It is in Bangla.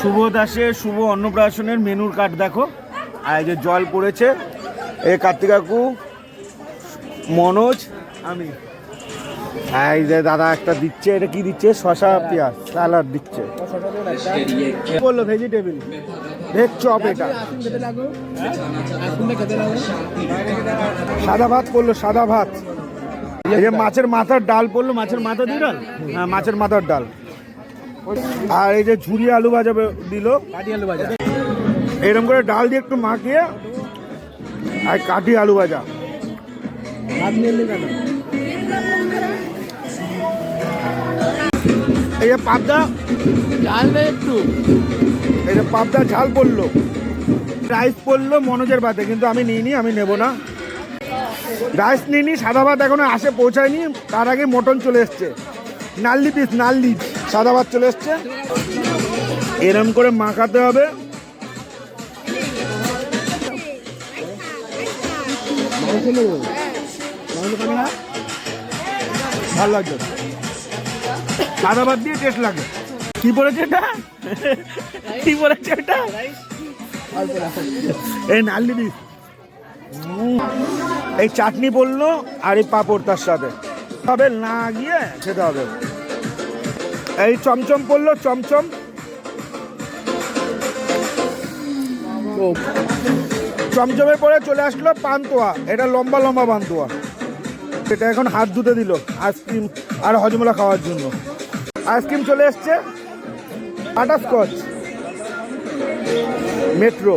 শুভ দাসের শুভ অন্নপ্রাশনের মেনুর কার্ড দেখো। আর এই যে জল পড়েছে, এই কার্তিক কাকু, মনোজ, আমি। এই যে দাদা একটা দিচ্ছে, এটা কি দিচ্ছে? শশা পেঁয়াজ স্যালাড দিচ্ছে। বললো ভেজিটেবিল ভেজ চপ। এটা সাদা ভাত পড়লো, সাদা ভাত। এই যে মাছের মাথার ডাল পড়লো, মাছের মাথা দিয়ে ডাল। হ্যাঁ, মাছের মাথার ডাল। আর এই যে ঝুরি আলু ভাজা দিল, কাঠি আলু ভাজা। এরকম করে ডাল দিয়ে একটু মাখিয়ে, আর কাঠি আলু ভাজা। এই যে পাবদা ঝাল দেয় একটু, এই যে পাবদা ঝাল পড়লো। রাইস পড়লো মনোজের ভাতে, কিন্তু আমি নিইনি, আমি নেব না। রাইস নিইনি, সাদা ভাত এখনো আসে পৌঁছায়নি, তার আগে মটন চলে এসছে। নাল্লি পিস, নাল্লি সাদা ভাত চলে এসছে। এরম করে মাখাতে হবে। ভালো লাগছে, সাদা ভাত দিয়ে টেস্ট লাগে। কি পড়েছে এটা? কি পড়েছে এটা? এই নাল্লি পিস। এই চাটনি পড়লো, আর এই পাঁপড় তার সাথে হবে, না গিয়ে খেতে হবে। এই চমচম পড়লো, চমচম। চমচমের পরে চলে আসলো পান্তুয়া। এটা লম্বা লম্বা পান্তুয়া। এটা এখন হাত ধুতে দিল আইসক্রিম আর হজমলা খাওয়ার জন্য। আইসক্রিম চলে এসছে, বাটারস্কচ, মেট্রো।